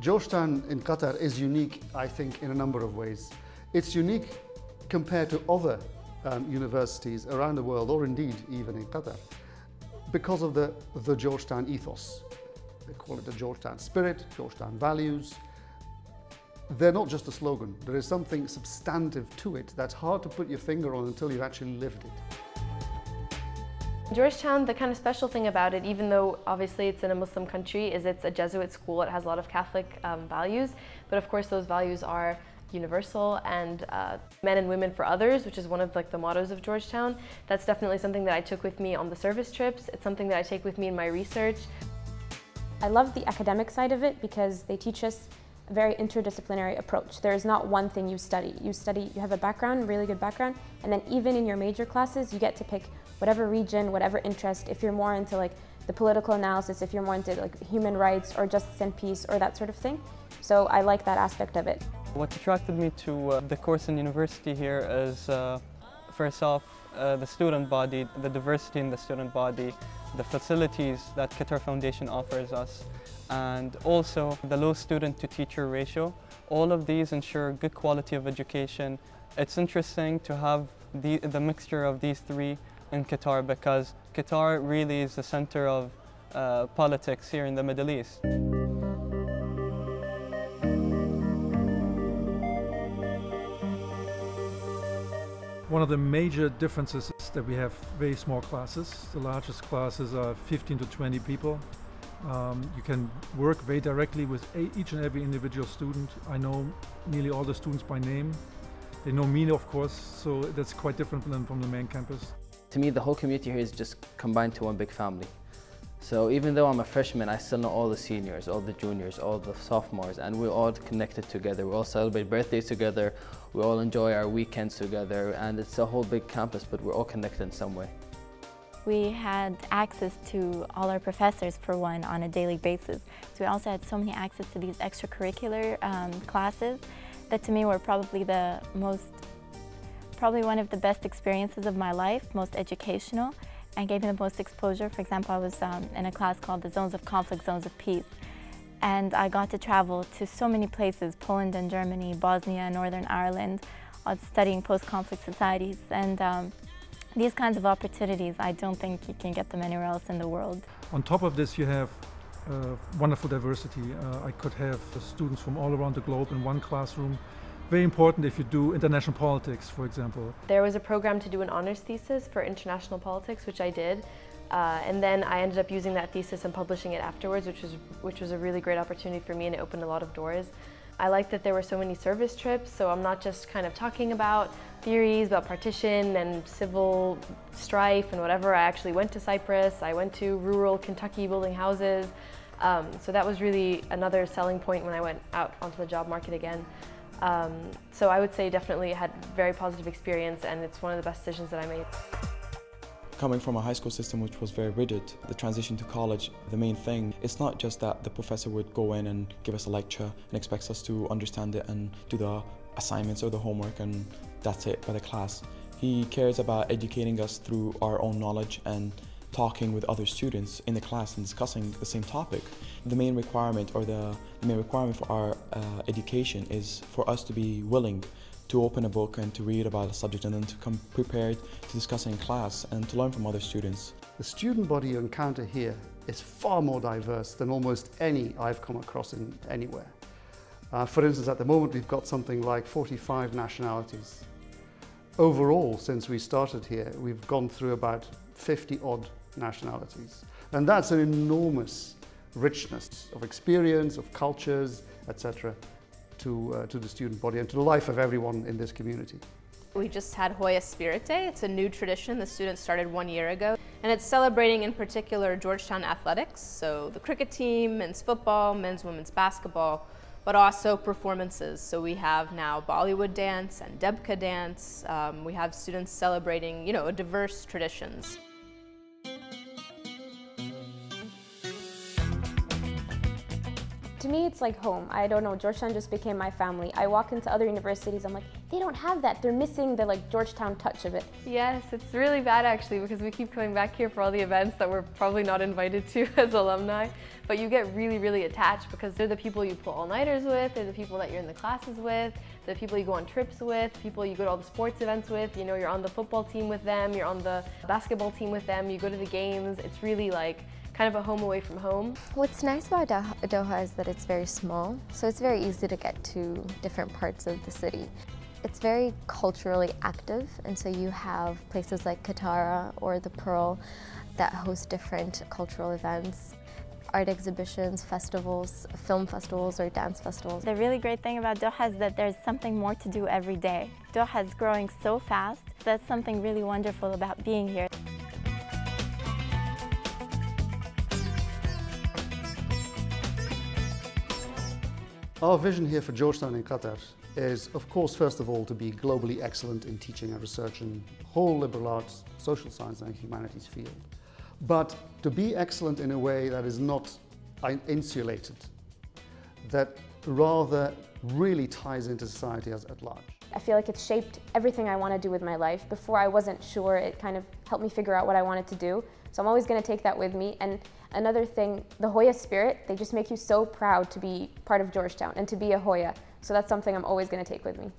Georgetown in Qatar is unique, I think, in a number of ways. It's unique compared to other universities around the world, or indeed even in Qatar, because of the Georgetown ethos. They call it the Georgetown spirit, Georgetown values. They're not just a slogan. There is something substantive to it that's hard to put your finger on until you've actually lived it. Georgetown, the kind of special thing about it, even though obviously it's in a Muslim country, is it's a Jesuit school. It has a lot of Catholic values, but of course those values are universal, and men and women for others, which is one of the mottos of Georgetown. That's definitely something that I took with me on the service trips. It's something that I take with me in my research. I love the academic side of it because they teach us a very interdisciplinary approach. There is not one thing you study. You have a background, really good background, and then even in your major classes, you get to pick whatever region, whatever interest. If you're more into the political analysis, if you're more into human rights or justice and peace or that sort of thing. So I like that aspect of it. What attracted me to the course in university here is, first off, the student body, the diversity in the student body, the facilities that Qatar Foundation offers us, and also the low student to teacher ratio. All of these ensure good quality of education. It's interesting to have the mixture of these three in Qatar, because Qatar really is the center of politics here in the Middle East. One of the major differences is that we have very small classes. The largest classes are 15 to 20 people. You can work very directly with each and every individual student. I know nearly all the students by name. They know me, of course, so that's quite different than from the main campus. To me, the whole community here is just combined to one big family. So even though I'm a freshman, I still know all the seniors, all the juniors, all the sophomores, and we're all connected together. We all celebrate birthdays together, we all enjoy our weekends together, and it's a whole big campus, but we're all connected in some way. We had access to all our professors, for one, on a daily basis. So we also had so many access to these extracurricular classes that to me were probably one of the best experiences of my life, most educational, and gave me the most exposure. For example, I was in a class called the Zones of Conflict, Zones of Peace. And I got to travel to so many places, Poland and Germany, Bosnia, Northern Ireland, studying post-conflict societies. And these kinds of opportunities, I don't think you can get them anywhere else in the world. On top of this, you have wonderful diversity. I could have students from all around the globe in one classroom. Very important if you do international politics, for example. There was a program to do an honors thesis for international politics, which I did. And then I ended up using that thesis and publishing it afterwards, which was a really great opportunity for me, and it opened a lot of doors. I like that there were so many service trips, so I'm not just kind of talking about theories about partition and civil strife and whatever. I actually went to Cyprus, I went to rural Kentucky building houses. So that was really another selling point when I went out onto the job market again. So I would say definitely had a very positive experience, and it's one of the best decisions that I made. Coming from a high school system which was very rigid, the transition to college, the main thing, it's not just that the professor would go in and give us a lecture and expects us to understand it and do the assignments or the homework and that's it by the class. He cares about educating us through our own knowledge and talking with other students in the class and discussing the same topic. The main requirement for our education is for us to be willing to open a book and to read about a subject and then to come prepared to discuss it in class and to learn from other students. The student body you encounter here is far more diverse than almost any I've come across anywhere. For instance, at the moment we've got something like 45 nationalities. Overall, since we started here, we've gone through about 50-odd nationalities. And that's an enormous richness of experience, of cultures, etc. to the student body and to the life of everyone in this community. We just had Hoya Spirit Day. It's a new tradition the students started 1 year ago. And it's celebrating in particular Georgetown athletics, so the cricket team, men's football, men's women's basketball, but also performances. So we have now Bollywood dance and Debka dance. We have students celebrating, diverse traditions. To To me, it's like home. I don't know, Georgetown just became my family. I walk into other universities, I'm like, they don't have that. They're missing the Georgetown touch of it. Yes, it's really bad actually, because we keep coming back here for all the events that we're probably not invited to as alumni. But you get really, really attached because they're the people you pull all-nighters with, they're the people that you're in the classes with, the people you go on trips with, people you go to all the sports events with. You know, you're on the football team with them, you're on the basketball team with them, you go to the games. It's really like kind of a home away from home. What's nice about Doha is that it's very small, so it's very easy to get to different parts of the city. It's very culturally active, and so you have places like Qatar or the Pearl that host different cultural events, art exhibitions, festivals, film festivals or dance festivals. The really great thing about Doha is that there's something more to do every day. Doha is growing so fast. That's something really wonderful about being here. Our vision here for Georgetown in Qatar is, of course, first of all, to be globally excellent in teaching and research in whole liberal arts, social science and humanities field. But to be excellent in a way that is not insulated, that rather really ties into society at large. I feel like it's shaped everything I want to do with my life. Before I wasn't sure, it kind of helped me figure out what I wanted to do. So I'm always going to take that with me. And another thing, the Hoya spirit, they just make you so proud to be part of Georgetown and to be a Hoya. So that's something I'm always going to take with me.